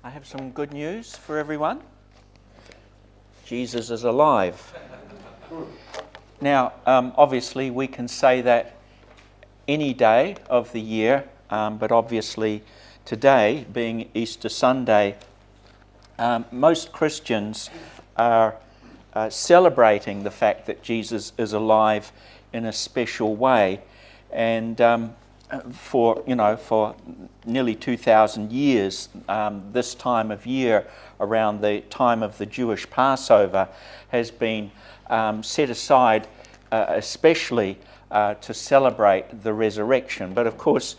I have some good news for everyone. Jesus is alive. Now, obviously, we can say that any day of the year, but obviously today, being Easter Sunday, most Christians are celebrating the fact that Jesus is alive in a special way. And for nearly 2,000 years, this time of year, around the time of the Jewish Passover, has been set aside especially to celebrate the resurrection. But of course,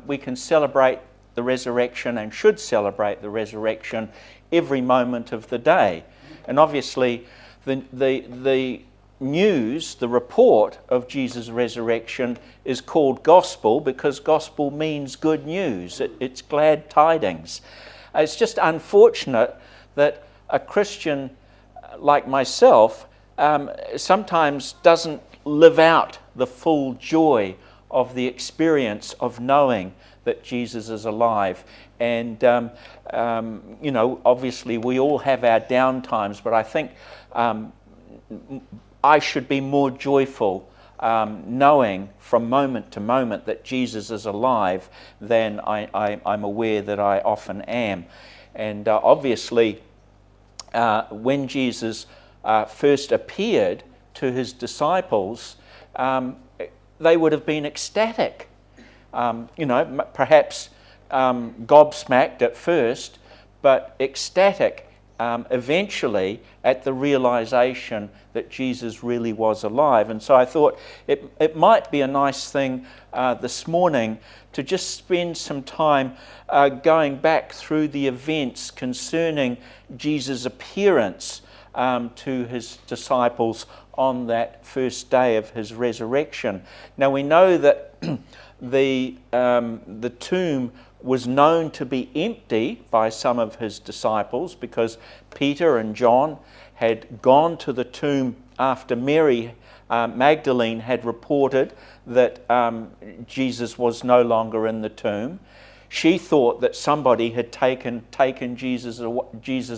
we can celebrate the resurrection and should celebrate the resurrection every moment of the day. And obviously, the news, the report of Jesus' resurrection is called gospel because gospel means good news. It's glad tidings. It's just unfortunate that a Christian like myself sometimes doesn't live out the full joy of the experience of knowing that Jesus is alive. And, obviously we all have our down times, but I think I should be more joyful knowing from moment to moment that Jesus is alive than I'm aware that I often am. And obviously, when Jesus first appeared to his disciples, they would have been ecstatic. Perhaps gobsmacked at first, but ecstatic eventually at the realization that Jesus really was alive. And so I thought it might be a nice thing this morning to just spend some time going back through the events concerning Jesus' appearance to his disciples on that first day of his resurrection. Now we know that the tomb was known to be empty by some of his disciples because Peter and John had gone to the tomb after Mary Magdalene had reported that Jesus was no longer in the tomb. She thought that somebody had taken Jesus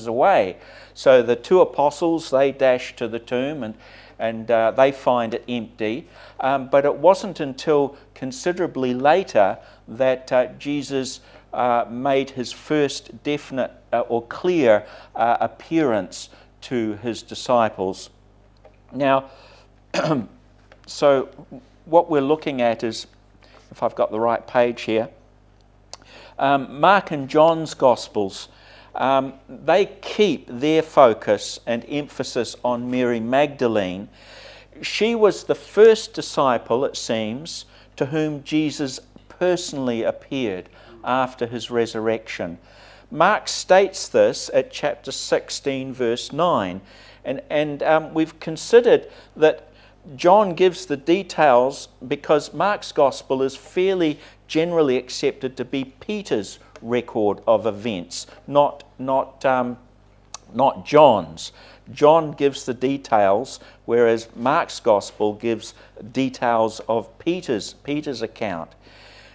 away. So the two apostles, they dash to the tomb and they find it empty. But it wasn't until considerably later that Jesus made his first definite or clear appearance to his disciples. Now, so what we're looking at is, if I've got the right page here, Mark and John's Gospels, they keep their focus and emphasis on Mary Magdalene. She was the first disciple, it seems, to whom Jesus personally appeared after his resurrection. Mark states this at chapter 16, verse 9. And we've considered that John gives the details because Mark's Gospel is fairly generally accepted to be Peter's record of events, not John's. John gives the details, whereas Mark's Gospel gives details of Peter's account.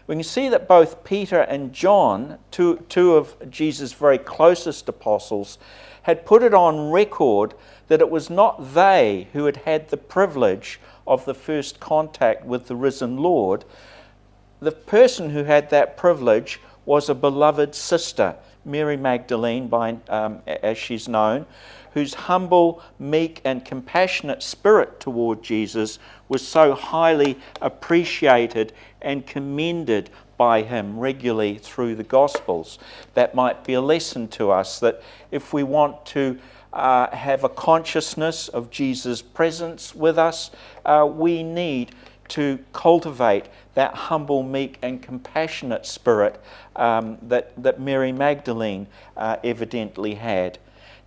We can see that both Peter and John, two of Jesus' very closest apostles, had put it on record that it was not they who had had the privilege of the first contact with the risen Lord. The person who had that privilege was a beloved sister, Mary Magdalene, as she's known, whose humble, meek and compassionate spirit toward Jesus was so highly appreciated and commended by him regularly through the Gospels. That might be a lesson to us, that if we want to have a consciousness of Jesus' presence with us, we need to cultivate that humble, meek and compassionate spirit that Mary Magdalene evidently had.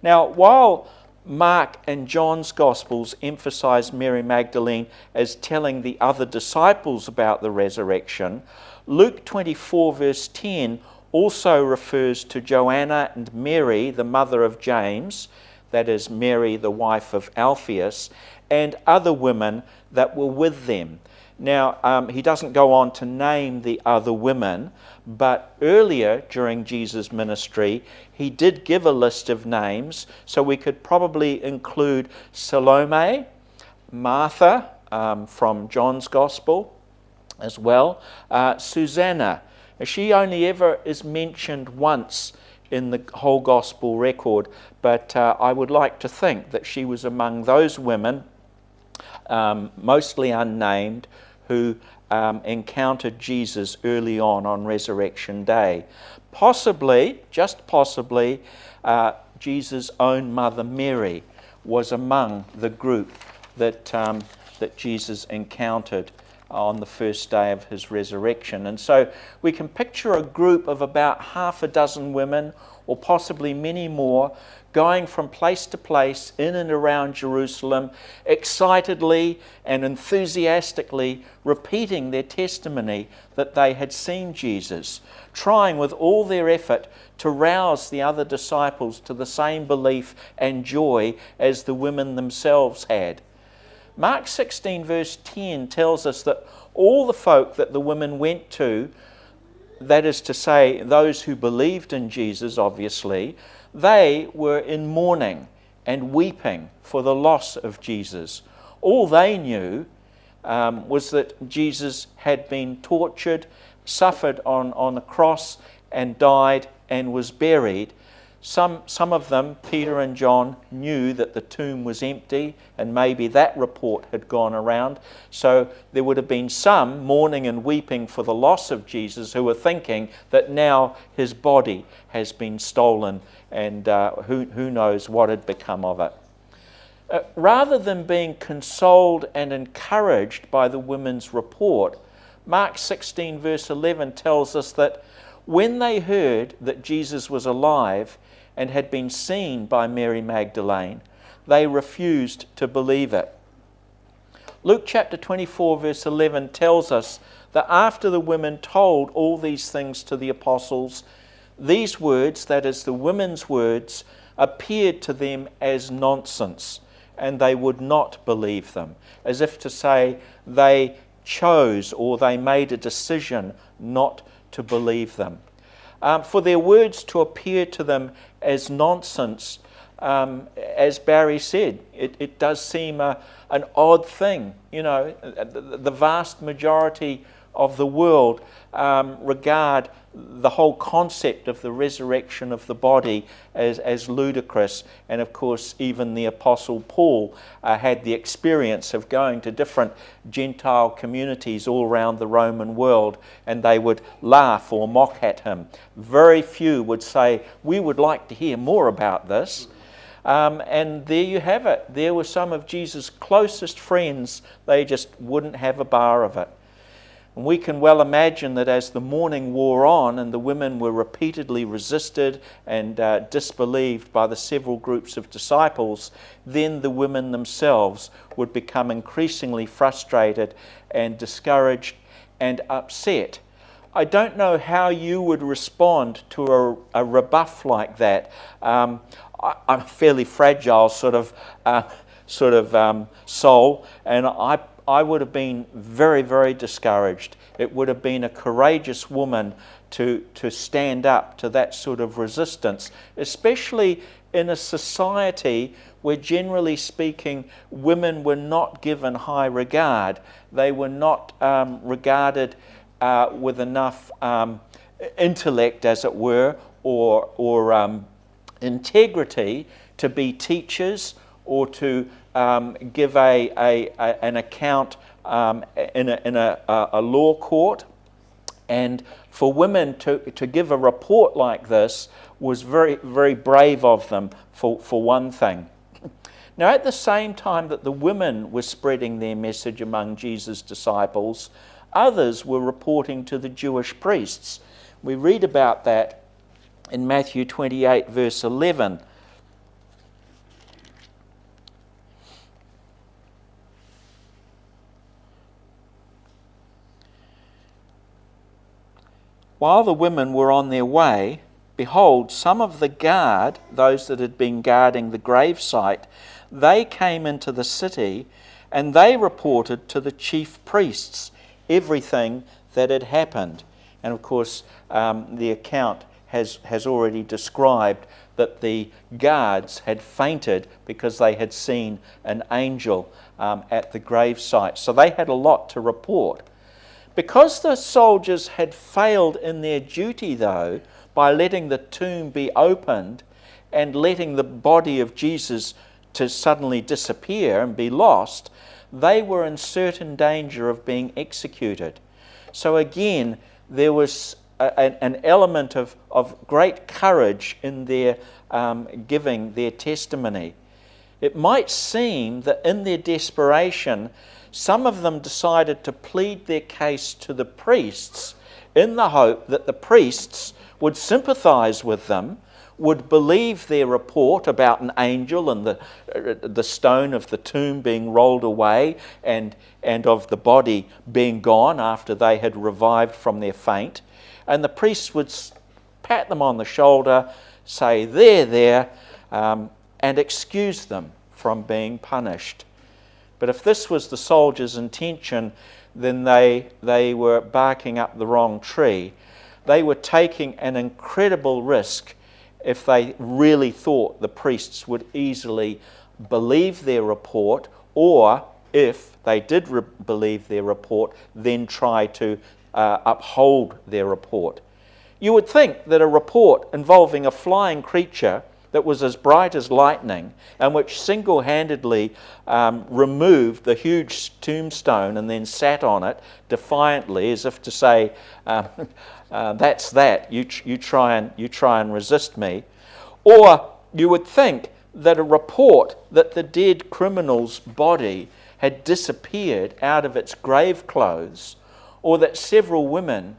Now, while Mark and John's Gospels emphasize Mary Magdalene as telling the other disciples about the resurrection, Luke 24 verse 10 also refers to Joanna and Mary, the mother of James, that is Mary, the wife of Alphaeus, and other women that were with them. Now, he doesn't go on to name the other women, but earlier during Jesus' ministry, he did give a list of names, so we could probably include Salome, Martha from John's Gospel as well, Susanna. She only ever is mentioned once in the whole Gospel record, but I would like to think that she was among those women, mostly unnamed, who encountered Jesus early on Resurrection Day. Possibly, just possibly, Jesus' own mother Mary was among the group that Jesus encountered on the first day of his resurrection. And so we can picture a group of about half a dozen women, or possibly many more, going from place to place in and around Jerusalem, excitedly and enthusiastically repeating their testimony that they had seen Jesus, trying with all their effort to rouse the other disciples to the same belief and joy as the women themselves had. Mark 16 verse 10 tells us that all the folk that the women went to, that is to say, those who believed in Jesus, obviously, they were in mourning and weeping for the loss of Jesus. All they knew was that Jesus had been tortured, suffered on a cross, and died and was buried. Some of them, Peter and John, knew that the tomb was empty, and maybe that report had gone around. So there would have been some mourning and weeping for the loss of Jesus who were thinking that now his body has been stolen, and who knows what had become of it. Rather than being consoled and encouraged by the women's report, Mark 16 verse 11 tells us that when they heard that Jesus was alive and had been seen by Mary Magdalene, they refused to believe it. Luke chapter 24 verse 11 tells us that after the women told all these things to the apostles, these words, that is the women's words, appeared to them as nonsense, and they would not believe them, as if to say they chose or they made a decision not to believe them. For their words to appear to them as nonsense, as Barry said, it does seem an odd thing. You know, the vast majority of the world regard the whole concept of the resurrection of the body as ludicrous. And of course, even the Apostle Paul had the experience of going to different Gentile communities all around the Roman world, and they would laugh or mock at him. Very few would say, "We would like to hear more about this." And there you have it. There were some of Jesus' closest friends. They just wouldn't have a bar of it. And we can well imagine that as the morning wore on and the women were repeatedly resisted and disbelieved by the several groups of disciples, then the women themselves would become increasingly frustrated and discouraged and upset. I don't know how you would respond to a rebuff like that. I'm a fairly fragile sort of soul, and I would have been very, very discouraged. It would have been a courageous woman to stand up to that sort of resistance, especially in a society where, generally speaking, women were not given high regard. They were not regarded with enough intellect, as it were, or integrity to be teachers or to give an account in a law court. And for women to give a report like this was very, very brave of them, for one thing. Now, at the same time that the women were spreading their message among Jesus' disciples, others were reporting to the Jewish priests. We read about that in Matthew 28 verse 11. While the women were on their way, behold, some of the guard, those that had been guarding the gravesite, they came into the city and they reported to the chief priests everything that had happened. And of course, the account has already described that the guards had fainted because they had seen an angel at the gravesite. So they had a lot to report. Because the soldiers had failed in their duty, though, by letting the tomb be opened and letting the body of Jesus to suddenly disappear and be lost, they were in certain danger of being executed. So again, there was an element of great courage in their giving their testimony. It might seem that in their desperation, some of them decided to plead their case to the priests in the hope that the priests would sympathize with them, would believe their report about an angel and the stone of the tomb being rolled away and of the body being gone after they had revived from their faint. And the priests would pat them on the shoulder, say, there, and excuse them from being punished. But if this was the soldiers' intention, then they were barking up the wrong tree. They were taking an incredible risk if they really thought the priests would easily believe their report, or if they did believe their report, then try to uphold their report. You would think that a report involving a flying creature that was as bright as lightning and which single-handedly removed the huge tombstone and then sat on it defiantly as if to say, that's that, you try and resist me. Or you would think that a report that the dead criminal's body had disappeared out of its grave clothes, or that several women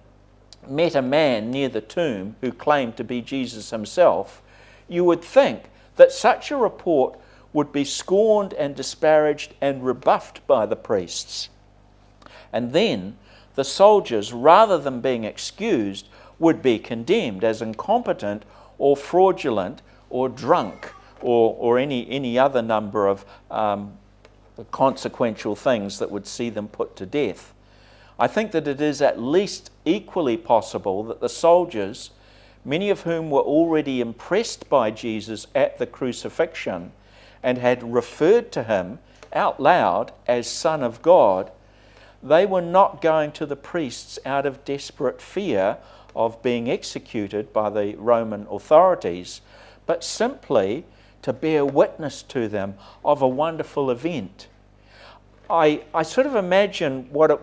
met a man near the tomb who claimed to be Jesus himself, you would think that such a report would be scorned and disparaged and rebuffed by the priests. And then the soldiers, rather than being excused, would be condemned as incompetent or fraudulent or drunk or any other number of consequential things that would see them put to death. I think that it is at least equally possible that the soldiers, many of whom were already impressed by Jesus at the crucifixion and had referred to him out loud as Son of God, they were not going to the priests out of desperate fear of being executed by the Roman authorities, but simply to bear witness to them of a wonderful event. I sort of imagine what it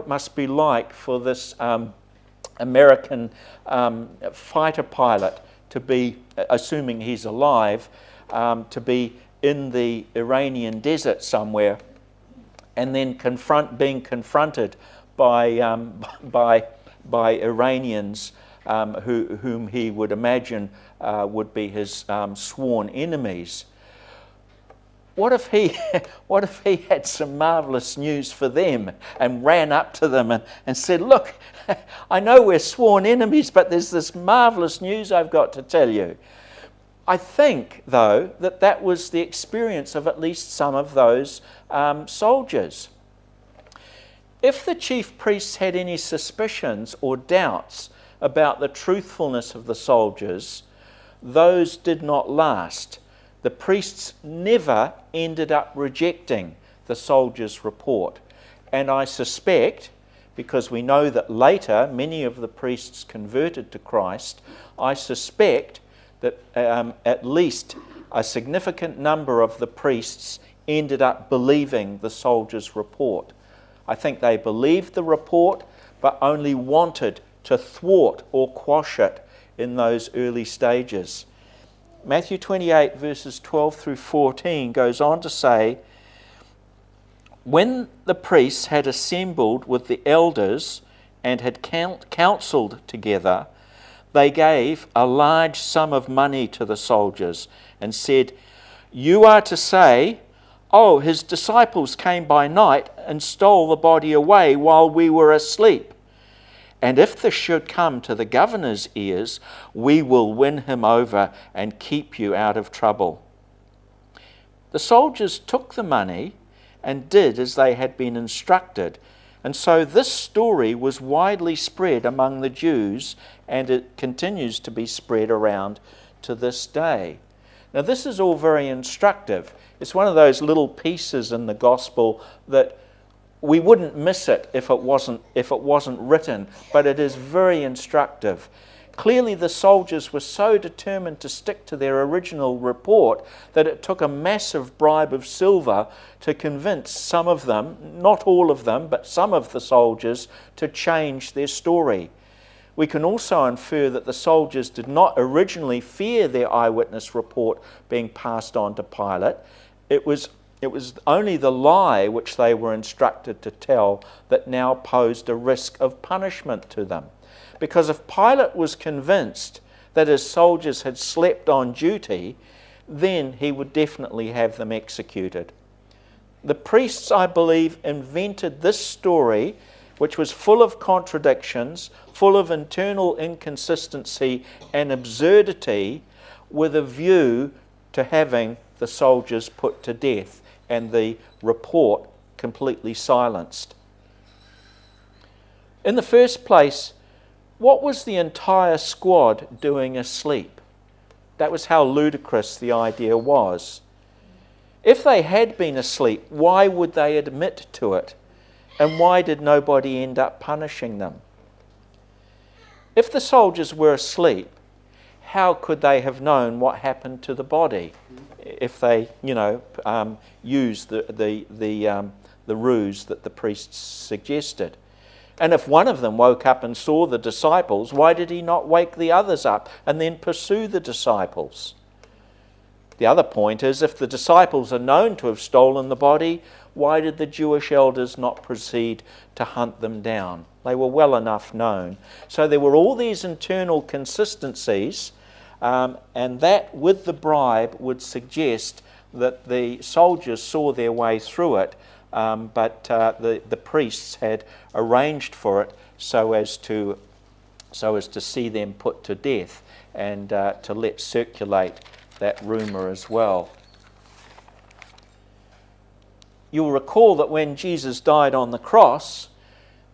must be like for this American fighter pilot to be, assuming he's alive, to be in the Iranian desert somewhere and then being confronted by Iranians whom he would imagine would be his sworn enemies. What if he had some marvellous news for them and ran up to them and said, look, I know we're sworn enemies, but there's this marvellous news I've got to tell you. I think, though, that was the experience of at least some of those soldiers. If the chief priests had any suspicions or doubts about the truthfulness of the soldiers, those did not last. The priests never ended up rejecting the soldiers' report. And I suspect, because we know that later many of the priests converted to Christ, I suspect that at least a significant number of the priests ended up believing the soldiers' report. I think they believed the report, but only wanted to thwart or quash it in those early stages. Matthew 28 verses 12 through 14 goes on to say, when the priests had assembled with the elders and had counselled together, they gave a large sum of money to the soldiers and said, you are to say, oh, his disciples came by night and stole the body away while we were asleep. And if this should come to the governor's ears, we will win him over and keep you out of trouble. The soldiers took the money and did as they had been instructed. And so this story was widely spread among the Jews, and it continues to be spread around to this day. Now this is all very instructive. It's one of those little pieces in the gospel that we wouldn't miss it if it wasn't written, but it is very instructive. Clearly the soldiers were so determined to stick to their original report that it took a massive bribe of silver to convince some of them, not all of them, but some of the soldiers, to change their story. We can also infer that the soldiers did not originally fear their eyewitness report being passed on to Pilate. It was only the lie which they were instructed to tell that now posed a risk of punishment to them. Because if Pilate was convinced that his soldiers had slept on duty, then he would definitely have them executed. The priests, I believe, invented this story, which was full of contradictions, full of internal inconsistency and absurdity, with a view to having the soldiers put to death and the report completely silenced. In the first place, what was the entire squad doing asleep? That was how ludicrous the idea was. If they had been asleep, why would they admit to it? And why did nobody end up punishing them? If the soldiers were asleep, how could they have known what happened to the body if they, used the ruse that the priests suggested? And if one of them woke up and saw the disciples, why did he not wake the others up and then pursue the disciples? The other point is, if the disciples are known to have stolen the body, why did the Jewish elders not proceed to hunt them down? They were well enough known. So there were all these internal consistencies, and that with the bribe would suggest that the soldiers saw their way through it, but the priests had arranged for it so as to see them put to death and to let circulate that rumour as well. You'll recall that when Jesus died on the cross,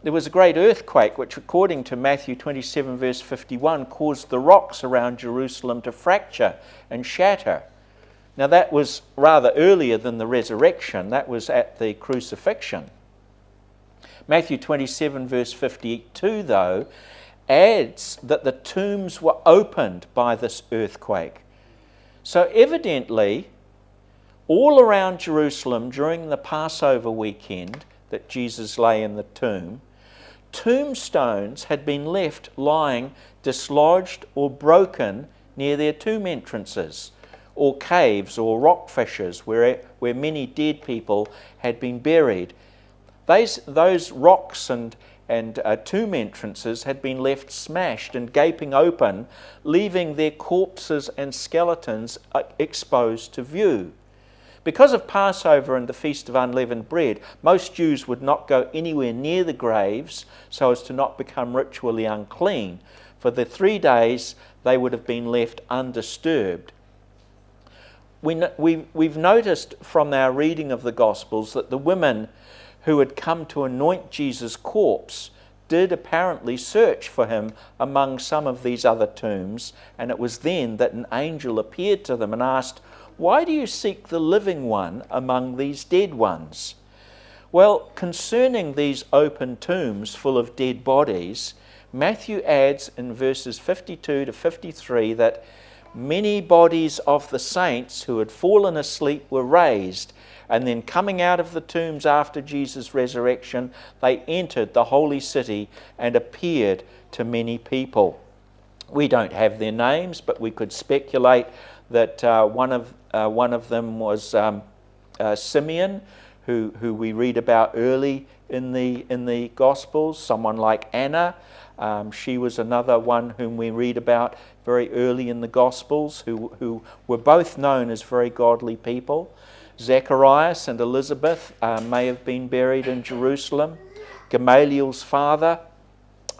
there was a great earthquake which, according to Matthew 27 verse 51, caused the rocks around Jerusalem to fracture and shatter. Now that was rather earlier than the resurrection. That was at the crucifixion. Matthew 27 verse 52, though, adds that the tombs were opened by this earthquake. So evidently, all around Jerusalem during the Passover weekend that Jesus lay in the tomb, tombstones had been left lying dislodged or broken near their tomb entrances, or caves or rock fissures where many dead people had been buried. Those rocks and tomb entrances had been left smashed and gaping open, leaving their corpses and skeletons exposed to view. Because of Passover and the Feast of Unleavened Bread, most Jews would not go anywhere near the graves so as to not become ritually unclean. For the 3 days they would have been left undisturbed. We've noticed from our reading of the Gospels that the women who had come to anoint Jesus' corpse did apparently search for him among some of these other tombs, and it was then that an angel appeared to them and asked, "Why do you seek the living one among these dead ones?" Well, concerning these open tombs full of dead bodies, Matthew adds in verses 52 to 53 that many bodies of the saints who had fallen asleep were raised, and then coming out of the tombs after Jesus' resurrection, they entered the holy city and appeared to many people. We don't have their names, but we could speculate that one of them was Simeon, who we read about early in the Gospels. Someone like Anna, she was another one whom we read about very early in the Gospels, who were both known as very godly people. Zacharias and Elizabeth may have been buried in Jerusalem. Gamaliel's father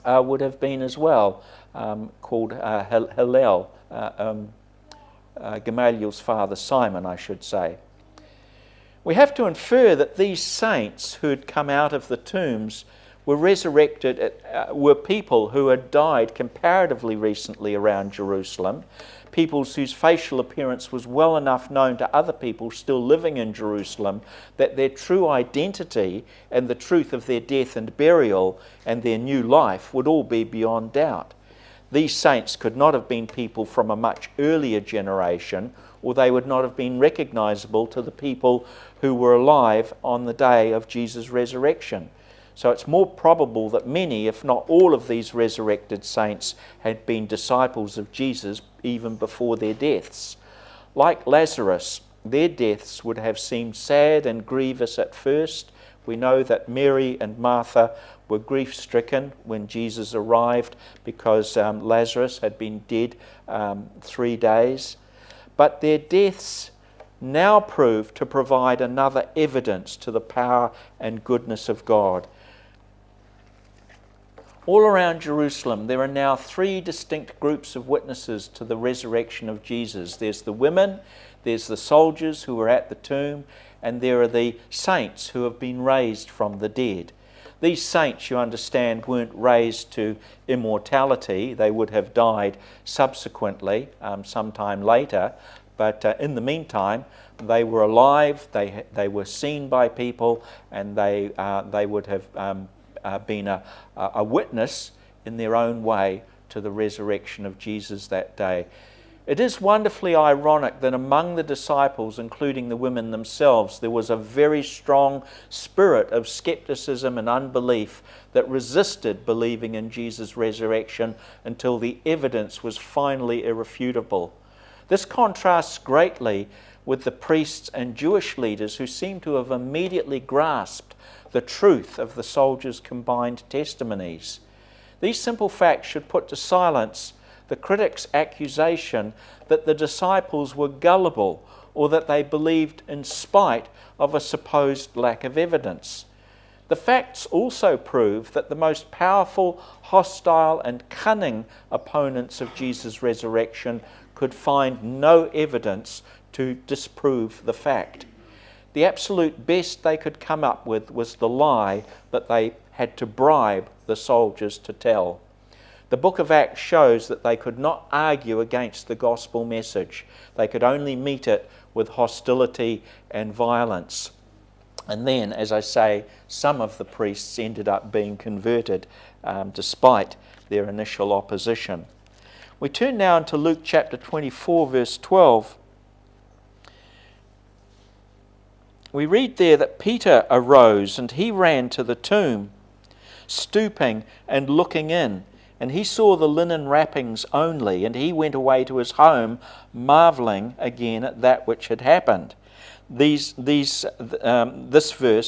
would have been as well, called Hillel. Gamaliel's father, Simon, I should say. We have to infer that these saints who had come out of the tombs were resurrected, were people who had died comparatively recently around Jerusalem, peoples whose facial appearance was well enough known to other people still living in Jerusalem that their true identity and the truth of their death and burial and their new life would all be beyond doubt. These saints could not have been people from a much earlier generation, or they would not have been recognizable to the people who were alive on the day of Jesus' resurrection. So it's more probable that many, if not all of these resurrected saints had been disciples of Jesus even before their deaths. Like Lazarus, their deaths would have seemed sad and grievous at first. We know that Mary and Martha were grief-stricken when Jesus arrived because Lazarus had been dead 3 days. But their deaths now prove to provide another evidence to the power and goodness of God. All around Jerusalem, there are now 3 distinct groups of witnesses to the resurrection of Jesus. There's the women, there's the soldiers who were at the tomb, and there are the saints who have been raised from the dead. These saints, you understand, weren't raised to immortality. They would have died subsequently, sometime later. But in the meantime, they were alive, they were seen by people, and they would have been a witness in their own way to the resurrection of Jesus that day. It is wonderfully ironic that among the disciples, including the women themselves, there was a very strong spirit of skepticism and unbelief that resisted believing in Jesus' resurrection until the evidence was finally irrefutable. This contrasts greatly with the priests and Jewish leaders who seem to have immediately grasped the truth of the soldiers' combined testimonies. These simple facts should put to silence the critics' accusation that the disciples were gullible or that they believed in spite of a supposed lack of evidence. The facts also prove that the most powerful, hostile, and cunning opponents of Jesus' resurrection could find no evidence to disprove the fact. The absolute best they could come up with was the lie that they had to bribe the soldiers to tell. The book of Acts shows that they could not argue against the gospel message. They could only meet it with hostility and violence. And then, as I say, some of the priests ended up being converted despite their initial opposition. We turn now into Luke chapter 24, verse 12. We read there that Peter arose and he ran to the tomb, stooping and looking in. And he saw the linen wrappings only, and he went away to his home, marvelling again at that which had happened. This verse,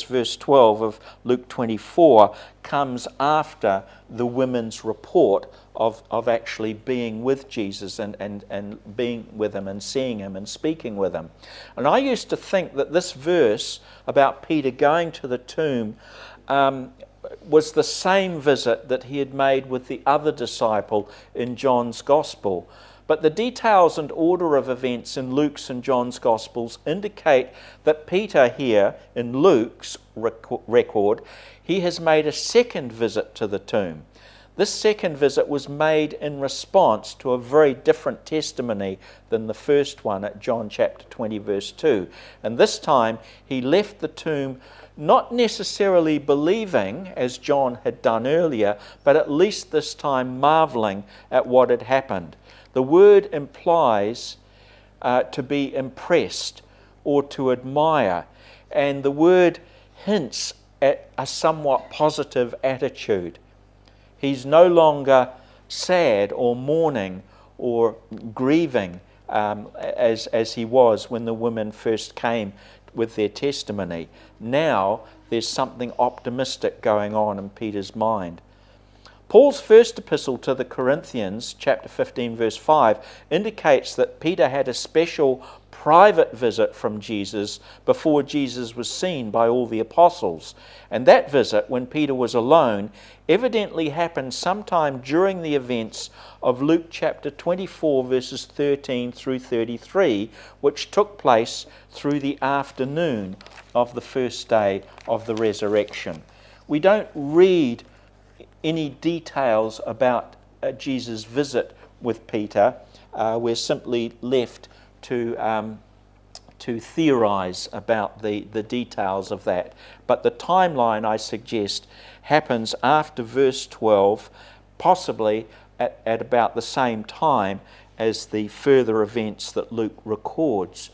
verse 12 of Luke 24, comes after the women's report of actually being with Jesus and being with him and seeing him and speaking with him. And I used to think that this verse about Peter going to the tomb was the same visit that he had made with the other disciple in John's Gospel. But the details and order of events in Luke's and John's Gospels indicate that Peter here, in Luke's record, he has made a second visit to the tomb. This second visit was made in response to a very different testimony than the first one at John chapter 20, verse 2. And this time he left the tomb not necessarily believing, as John had done earlier, but at least this time marveling at what had happened. The word implies to be impressed or to admire, and the word hints at a somewhat positive attitude. He's no longer sad or mourning or grieving as he was when the women first came with their testimony. Now there's something optimistic going on in Peter's mind. Paul's first epistle to the Corinthians, chapter 15, verse 5, indicates that Peter had a special private visit from Jesus before Jesus was seen by all the apostles. And that visit, when Peter was alone, evidently happened sometime during the events of Luke chapter 24, verses 13 through 33, which took place through the afternoon of the first day of the resurrection. We don't read any details about Jesus' visit with Peter. We're simply left to theorize about the details of that. But the timeline, I suggest, happens after verse 12, possibly at about the same time as the further events that Luke records.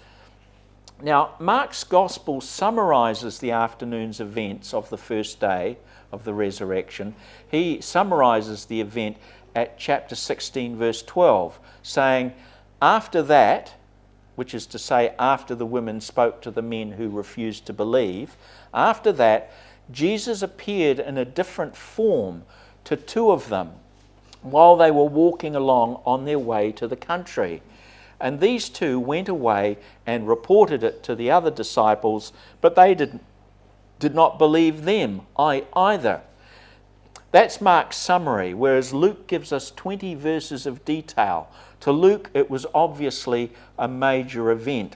Now, Mark's Gospel summarizes the afternoon's events of the first day of the resurrection. He summarizes the event at chapter 16, verse 12, saying, after that, which is to say after the women spoke to the men who refused to believe, after that, Jesus appeared in a different form to two of them while they were walking along on their way to the country. And these two went away and reported it to the other disciples, but they did not believe them either. That's Mark's summary, whereas Luke gives us 20 verses of detail. To Luke, it was obviously a major event.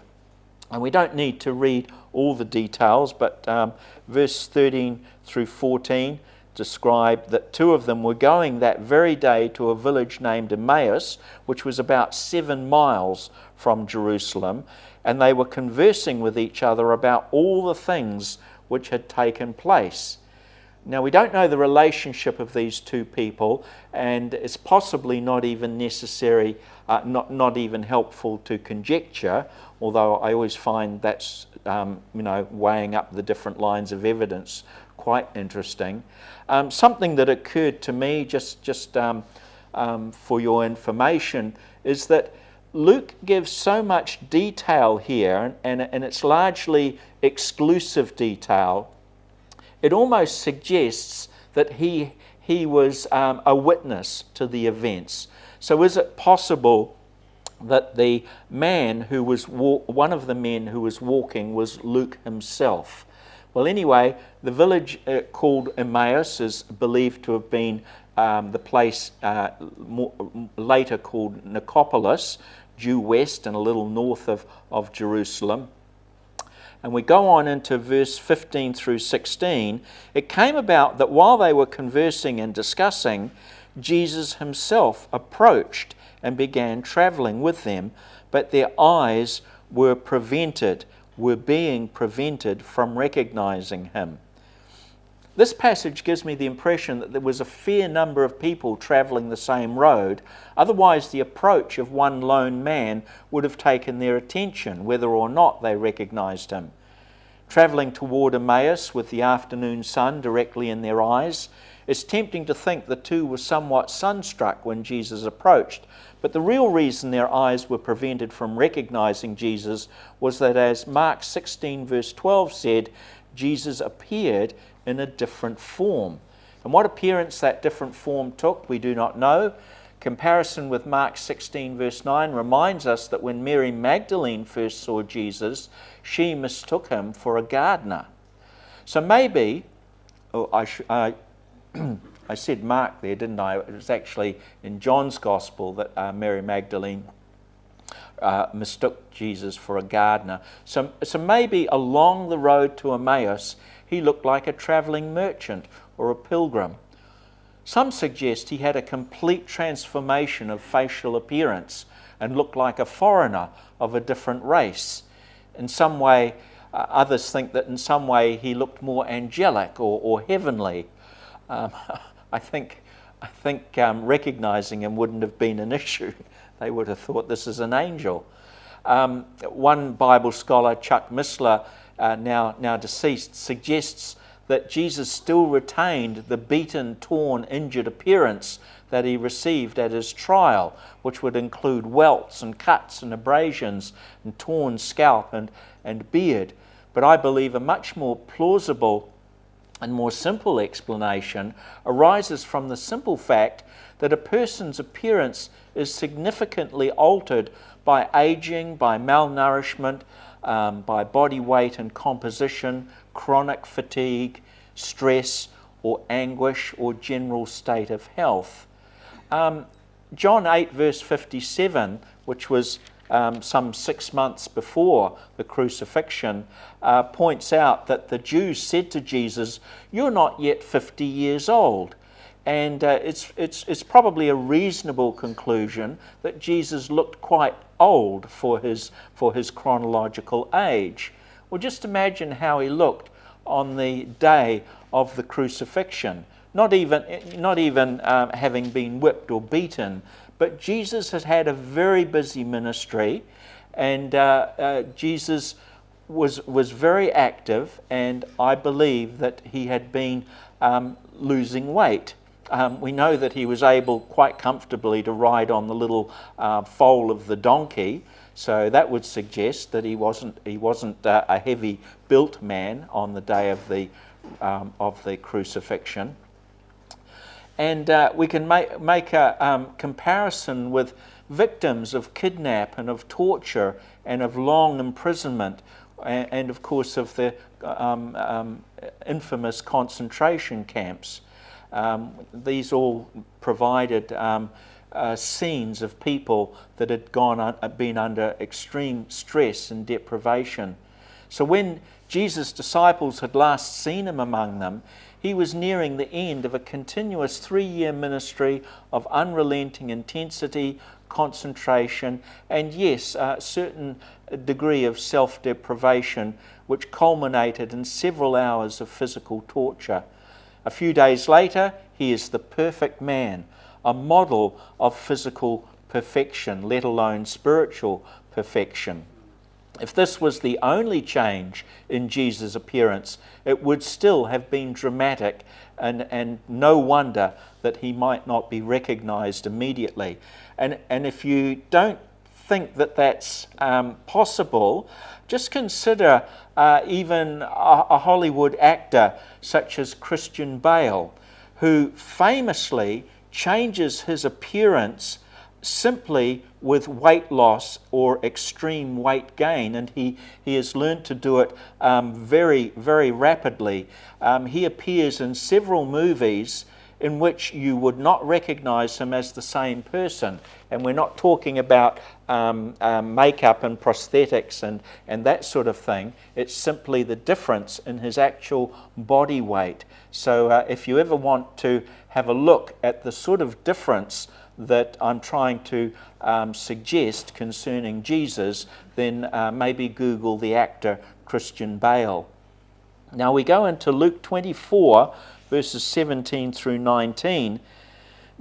And we don't need to read all the details, but verse 13 through 14 describe that two of them were going that very day to a village named Emmaus, which was about 7 miles from Jerusalem, and they were conversing with each other about all the things which had taken place. Now, we don't know the relationship of these two people, and it's possibly not even necessary, not even helpful to conjecture, although I always find that's, weighing up the different lines of evidence quite interesting. Something that occurred to me, just for your information, is that Luke gives so much detail here, and it's largely exclusive detail. It almost suggests that he was a witness to the events. So is it possible that the man who was one of the men who was walking was Luke himself? Well, anyway, the village called Emmaus is believed to have been the place later called Nicopolis, due west and a little north of Jerusalem. And we go on into verse 15 through 16. It came about that while they were conversing and discussing, Jesus himself approached and began traveling with them, but their eyes were being prevented from recognizing him. This passage gives me the impression that there was a fair number of people traveling the same road. Otherwise, the approach of one lone man would have taken their attention, whether or not they recognized him. Traveling toward Emmaus with the afternoon sun directly in their eyes, it's tempting to think the two were somewhat sunstruck when Jesus approached. But the real reason their eyes were prevented from recognizing Jesus was that, as Mark 16 verse 12 said, Jesus appeared in a different form. And what appearance that different form took, we do not know. Comparison with Mark 16 verse 9 reminds us that when Mary Magdalene first saw Jesus, she mistook him for a gardener. So maybe, I said Mark there, didn't I? It was actually in John's Gospel that Mary Magdalene mistook Jesus for a gardener. So maybe along the road to Emmaus, he looked like a travelling merchant or a pilgrim. Some suggest he had a complete transformation of facial appearance and looked like a foreigner of a different race. In some way, others think that in some way he looked more angelic or heavenly. I think recognizing him wouldn't have been an issue. They would have thought this is an angel. One Bible scholar, Chuck Missler, now deceased, suggests that Jesus still retained the beaten, torn, injured appearance that he received at his trial, which would include welts and cuts and abrasions and torn scalp and beard. But I believe a much more plausible and more simple explanation arises from the simple fact that a person's appearance is significantly altered by aging, by malnourishment, by body weight and composition, chronic fatigue, stress, or anguish, or general state of health. John 8 verse 57, which was some 6 months before the crucifixion, points out that the Jews said to Jesus, "You're not yet 50 years old." And it's probably a reasonable conclusion that Jesus looked quite old for his chronological age. Well, just imagine how he looked on the day of the crucifixion. Not even having been whipped or beaten, but Jesus has had a very busy ministry, and Jesus was very active, and I believe that he had been losing weight. We know that he was able quite comfortably to ride on the little foal of the donkey, so that would suggest that he wasn't a heavy built man on the day of the crucifixion. And we can make a comparison with victims of kidnap and of torture and of long imprisonment, and of course of the infamous concentration camps. These all provided scenes of people that had been under extreme stress and deprivation. So when Jesus' disciples had last seen him among them, he was nearing the end of a continuous 3-year ministry of unrelenting intensity, concentration, and yes, a certain degree of self-deprivation, which culminated in several hours of physical torture. A few days later, he is the perfect man, a model of physical perfection, let alone spiritual perfection. If this was the only change in Jesus' appearance, it would still have been dramatic, and no wonder that he might not be recognized immediately. And if you don't think that that's possible, just consider even a Hollywood actor such as Christian Bale, who famously changes his appearance simply with weight loss or extreme weight gain, and he has learned to do it very, very rapidly. He appears in several movies in which you would not recognize him as the same person, and we're not talking about makeup and prosthetics and that sort of thing. It's simply the difference in his actual body weight. So if you ever want to have a look at the sort of difference that I'm trying to suggest concerning Jesus, then maybe Google the actor Christian Bale. Now we go into Luke 24, verses 17 through 19.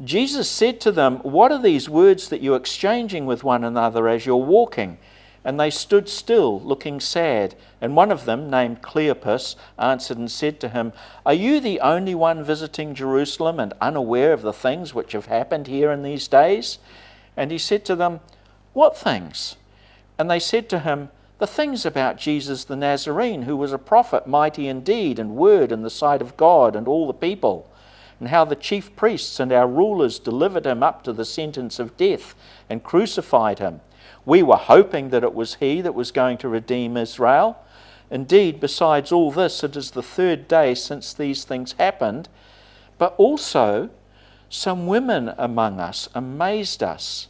Jesus said to them, "What are these words that you're exchanging with one another as you're walking?" And they stood still, looking sad. And one of them, named Cleopas, answered and said to him, "Are you the only one visiting Jerusalem and unaware of the things which have happened here in these days?" And he said to them, "What things?" And they said to him, "The things about Jesus the Nazarene, who was a prophet, mighty in deed and word in the sight of God and all the people, and how the chief priests and our rulers delivered him up to the sentence of death and crucified him. We were hoping that it was he that was going to redeem Israel. Indeed, besides all this, it is the 3rd day since these things happened. But also some women among us amazed us.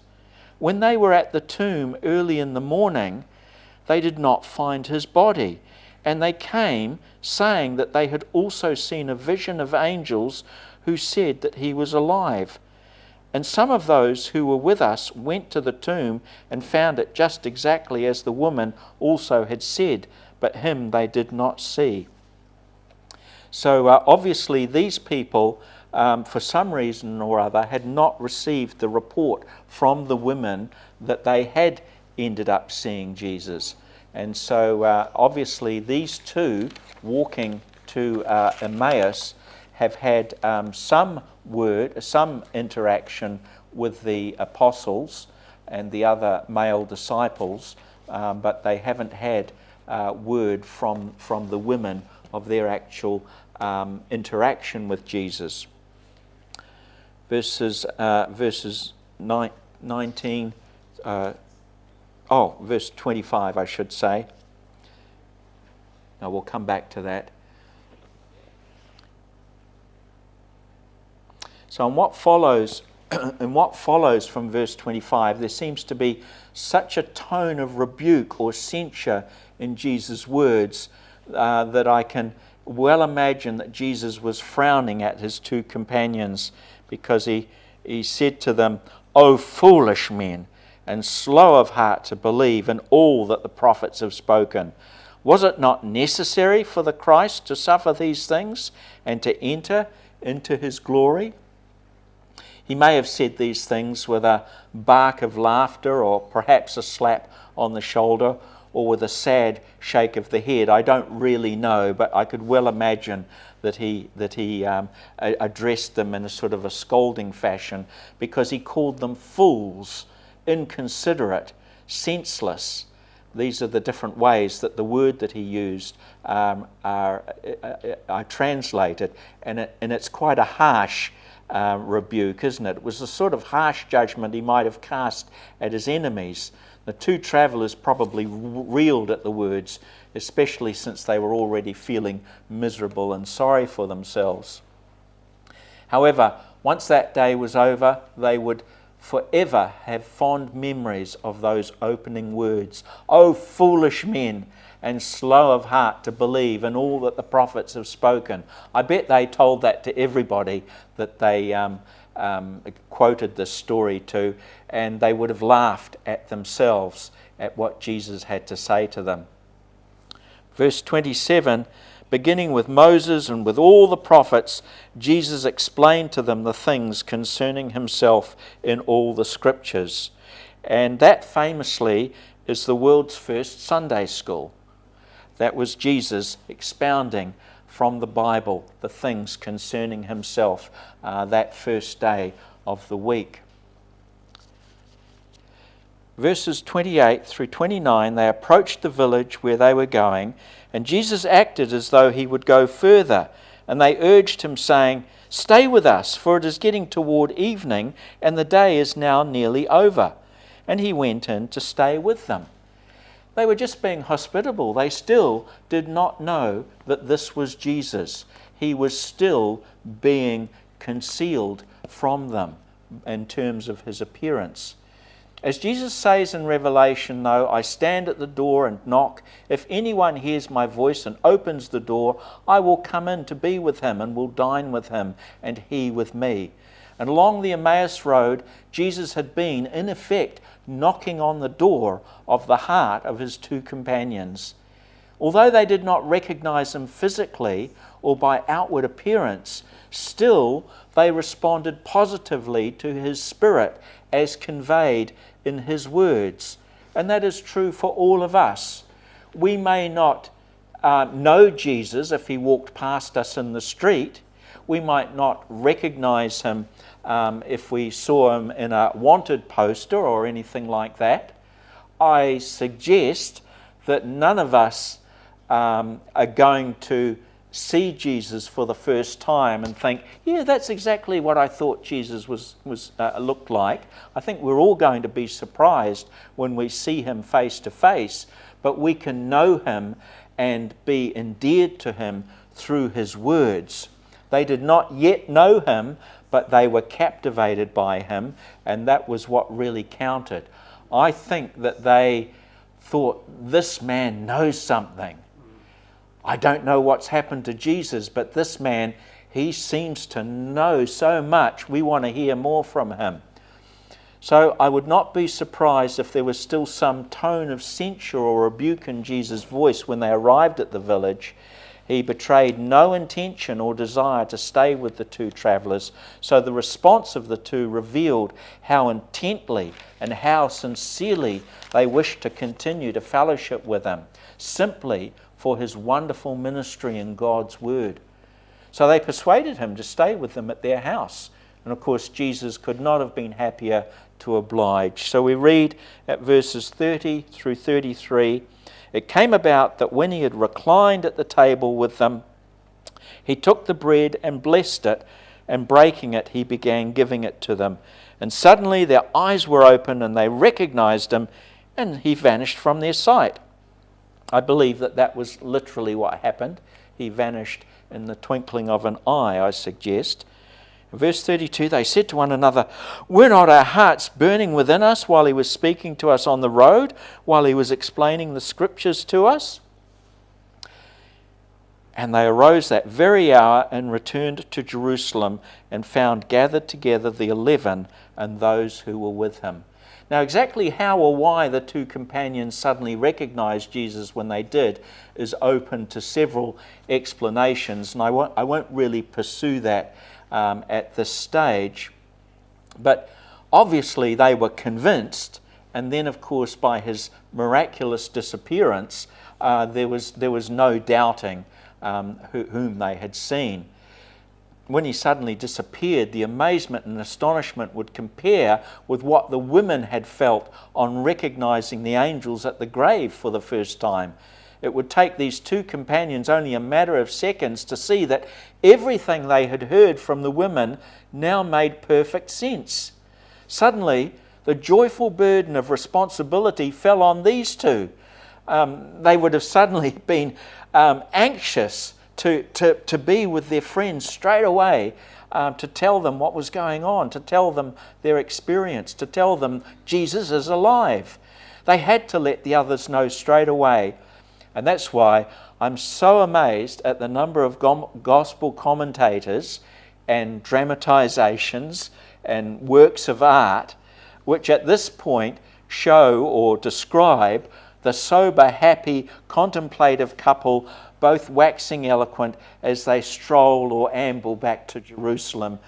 When they were at the tomb early in the morning, they did not find his body. And they came, saying that they had also seen a vision of angels who said that he was alive. And some of those who were with us went to the tomb and found it just exactly as the woman also had said, but him they did not see." So obviously these people, for some reason or other, had not received the report from the women that they had ended up seeing Jesus. And so obviously these two walking to Emmaus have had some interaction with the apostles and the other male disciples, but they haven't had word from the women of their actual interaction with Jesus. Verses 19 verse 25, I should say. Now we'll come back to that. So in what follows from verse 25, there seems to be such a tone of rebuke or censure in Jesus' words that I can well imagine that Jesus was frowning at his two companions, because he said to them, "O foolish men, and slow of heart to believe in all that the prophets have spoken. Was it not necessary for the Christ to suffer these things and to enter into his glory?" He may have said these things with a bark of laughter, or perhaps a slap on the shoulder, or with a sad shake of the head. I don't really know, but I could well imagine that he addressed them in a sort of a scolding fashion, because he called them fools, inconsiderate, senseless. These are the different ways that the word that he used are translated, and it's quite a harsh rebuke, isn't it? It was the sort of harsh judgment he might have cast at his enemies. The two travellers probably reeled at the words, especially since they were already feeling miserable and sorry for themselves. However, once that day was over, they would forever have fond memories of those opening words. "O foolish men, and slow of heart to believe in all that the prophets have spoken." I bet they told that to everybody that they quoted this story to, and they would have laughed at themselves at what Jesus had to say to them. Verse 27, beginning with Moses and with all the prophets, Jesus explained to them the things concerning himself in all the scriptures. And that famously is the world's first Sunday school. That was Jesus expounding from the Bible the things concerning himself that first day of the week. Verses 28 through 29, they approached the village where they were going, and Jesus acted as though he would go further, and they urged him, saying, "Stay with us, for it is getting toward evening, and the day is now nearly over." And he went in to stay with them. They were just being hospitable. They still did not know that this was Jesus. He was still being concealed from them in terms of his appearance. As Jesus says in Revelation, though, "I stand at the door and knock. If anyone hears my voice and opens the door, I will come in to be with him and will dine with him and he with me." And along the Emmaus Road, Jesus had been, in effect, knocking on the door of the heart of his two companions. Although they did not recognize him physically or by outward appearance, still they responded positively to his spirit as conveyed in his words. And that is true for all of us. We may not know Jesus if he walked past us in the street. We might not recognize him if we saw him in a wanted poster or anything like that. I suggest that none of us are going to see Jesus for the first time and think, "Yeah, that's exactly what I thought Jesus looked like." I think we're all going to be surprised when we see him face to face, but we can know him and be endeared to him through his words. They did not yet know him, but they were captivated by him, and that was what really counted. I think that they thought, "This man knows something. I don't know what's happened to Jesus, but this man, he seems to know so much. We want to hear more from him." So I would not be surprised if there was still some tone of censure or rebuke in Jesus' voice when they arrived at the village. He betrayed no intention or desire to stay with the two travellers, so the response of the two revealed how intently and how sincerely they wished to continue to fellowship with him, simply for his wonderful ministry in God's word. So they persuaded him to stay with them at their house. And of course, Jesus could not have been happier to oblige. So we read at verses 30 through 33, "It came about that when he had reclined at the table with them, he took the bread and blessed it, and breaking it, he began giving it to them. And suddenly their eyes were opened, and they recognized him, and he vanished from their sight. I believe that that was literally what happened. He vanished in the twinkling of an eye, I suggest. In verse 32, they said to one another, "Were not our hearts burning within us while he was speaking to us on the road, while he was explaining the scriptures to us?" And they arose that very hour and returned to Jerusalem and found gathered together the 11 and those who were with him. Now, exactly how or why the two companions suddenly recognized Jesus when they did is open to several explanations, and I won't really pursue that at this stage. But obviously they were convinced, and then, of course, by his miraculous disappearance, there was no doubting whom they had seen. When he suddenly disappeared, the amazement and astonishment would compare with what the women had felt on recognizing the angels at the grave for the first time. It would take these two companions only a matter of seconds to see that everything they had heard from the women now made perfect sense. Suddenly, the joyful burden of responsibility fell on these two. They would have suddenly been anxious to be with their friends straight away, to tell them what was going on, to tell them their experience, to tell them Jesus is alive. They had to let the others know straight away. And that's why I'm so amazed at the number of gospel commentators and dramatizations and works of art which at this point show or describe the sober, happy, contemplative couple both waxing eloquent as they stroll or amble back to Jerusalem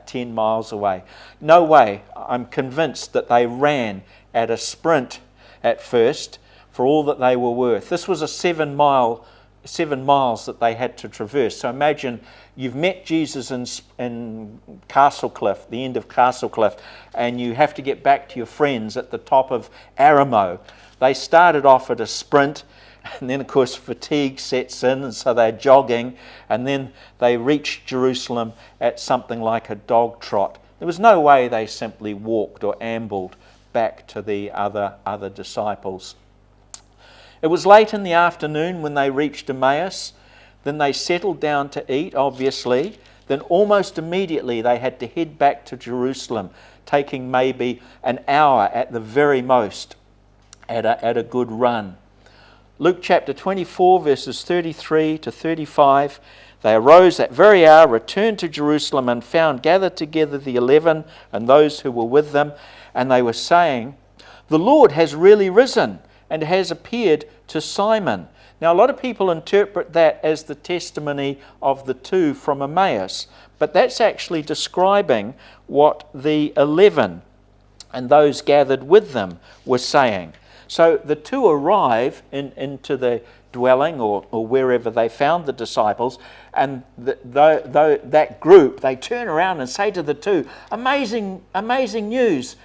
10 miles away. No way. I'm convinced that they ran at a sprint at first for all that they were worth. This was a 7 miles that they had to traverse. So imagine you've met Jesus in Castlecliff, the end of Castlecliff, and you have to get back to your friends at the top of Aramo. They started off at a sprint, and then of course fatigue sets in, and so they're jogging, and then they reached Jerusalem at something like a dog trot. There was no way they simply walked or ambled back to the other disciples. It was late in the afternoon when they reached Emmaus. Then they settled down to eat, obviously. Then almost immediately they had to head back to Jerusalem, taking maybe an hour at the very most at a good run. Luke chapter 24, verses 33 to 35. They arose that very hour, returned to Jerusalem, and found gathered together the 11 and those who were with them. And they were saying, "The Lord has really risen and has appeared to Simon." Now, a lot of people interpret that as the testimony of the two from Emmaus, but that's actually describing what the 11 and those gathered with them were saying. So the two arrive into the dwelling or wherever they found the disciples, and that group, they turn around and say to the two, amazing news,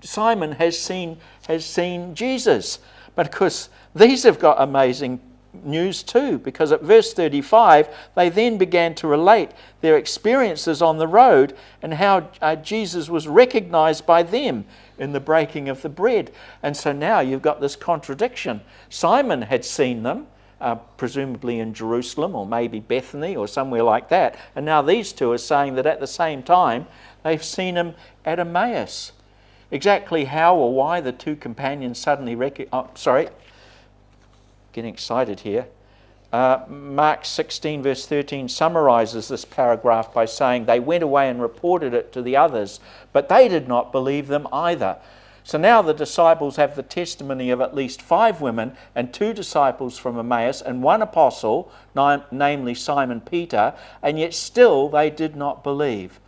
Simon has seen Jesus. But of course, these have got amazing news too, because at verse 35, they then began to relate their experiences on the road and how Jesus was recognized by them in the breaking of the bread. And so now you've got this contradiction. Simon had seen them, presumably in Jerusalem or maybe Bethany or somewhere like that. And now these two are saying that at the same time, they've seen him at Emmaus. Exactly how or why the two companions suddenly getting excited here. Mark 16 verse 13 summarizes this paragraph by saying they went away and reported it to the others, but they did not believe them either. So now the disciples have the testimony of at least 5 women and 2 disciples from Emmaus and 1 apostle, namely Simon Peter, and yet still they did not believe.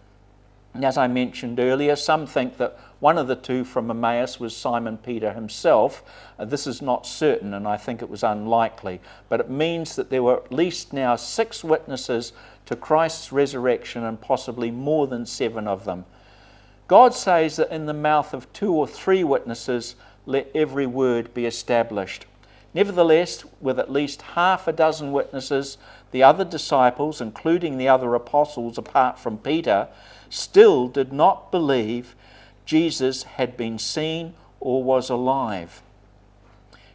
And as I mentioned earlier, some think that one of the 2 from Emmaus was Simon Peter himself. This is not certain, and I think it was unlikely. But it means that there were at least now 6 witnesses to Christ's resurrection, and possibly more than 7 of them. God says that in the mouth of 2 or 3 witnesses, let every word be established. Nevertheless, with at least half a dozen witnesses, the other disciples, including the other apostles apart from Peter, still did not believe Jesus had been seen or was alive.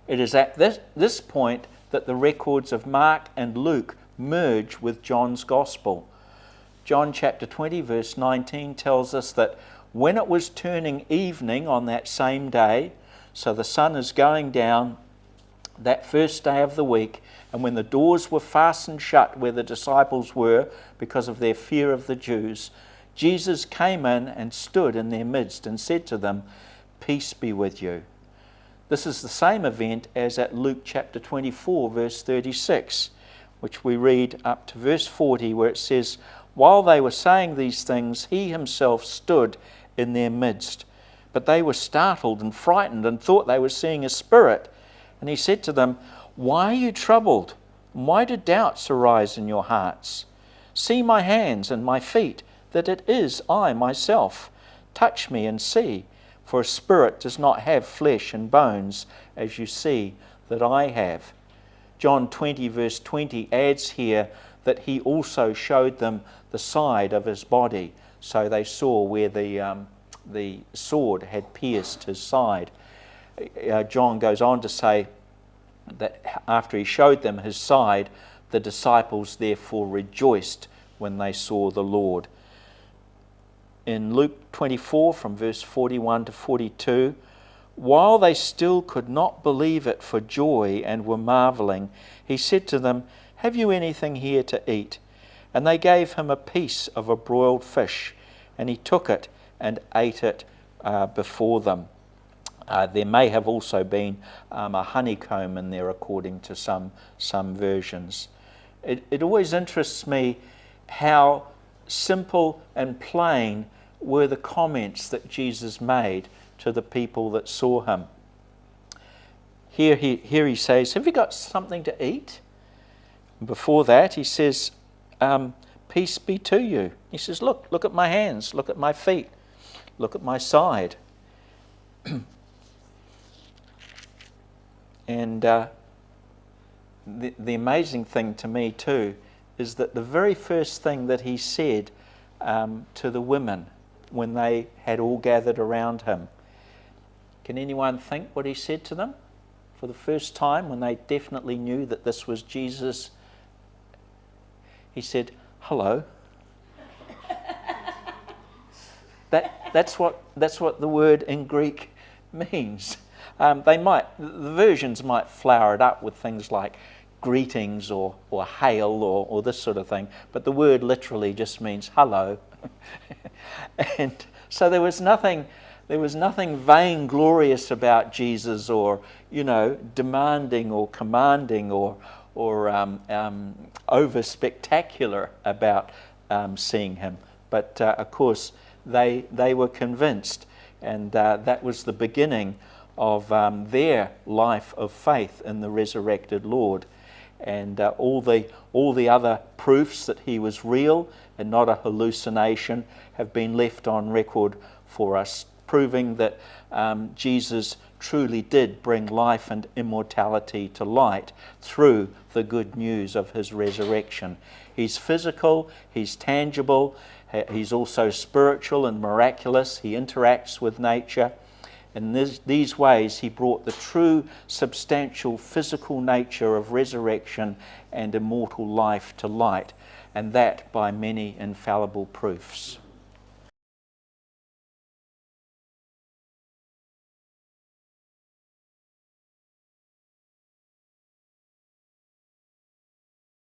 It is at this point that the records of Mark and Luke merge with John's Gospel. John chapter 20 verse 19 tells us that when it was turning evening on that same day, so the sun is going down that first day of the week, and when the doors were fastened shut where the disciples were because of their fear of the Jews, Jesus came in and stood in their midst and said to them, "Peace be with you." This is the same event as at Luke chapter 24 verse 36, which we read up to verse 40, where it says, "While they were saying these things, he himself stood in their midst. But they were startled and frightened and thought they were seeing a spirit. And he said to them, 'Why are you troubled? Why do doubts arise in your hearts? See my hands and my feet, that it is I myself. Touch me and see, for a spirit does not have flesh and bones, as you see that I have.'" John 20 verse 20 adds here that he also showed them the side of his body, so they saw where the sword had pierced his side. John goes on to say that after he showed them his side, the disciples therefore rejoiced when they saw the Lord. In Luke 24 from verse 41 to 42, while they still could not believe it for joy and were marveling, he said to them, "Have you anything here to eat?" And they gave him a piece of a broiled fish, and he took it and ate it before them. There may have also been a honeycomb in there, according to some versions. It always interests me how simple and plain were the comments that Jesus made to the people that saw him. Here he says, "Have you got something to eat?" And before that he says, "Peace be to you." He says, look at my hands, look at my feet, look at my side. And the amazing thing to me too is that the very first thing that he said to the women when they had all gathered around him, can anyone think what he said to them for the first time when they definitely knew that this was Jesus? He said, "Hello." That's what the word in Greek means. The versions might flower it up with things like greetings or hail or this sort of thing, but the word literally just means hello. And so there was nothing vainglorious about Jesus, or demanding or commanding or over spectacular about seeing him. But of course they were convinced, and that was the beginning of their life of faith in the resurrected Lord. And all the other proofs that he was real and not a hallucination have been left on record for us, proving that Jesus truly did bring life and immortality to light through the good news of his resurrection. He's physical, he's tangible, he's also spiritual and miraculous. He interacts with nature. In these ways, he brought the true, substantial, physical nature of resurrection and immortal life to light, and that by many infallible proofs.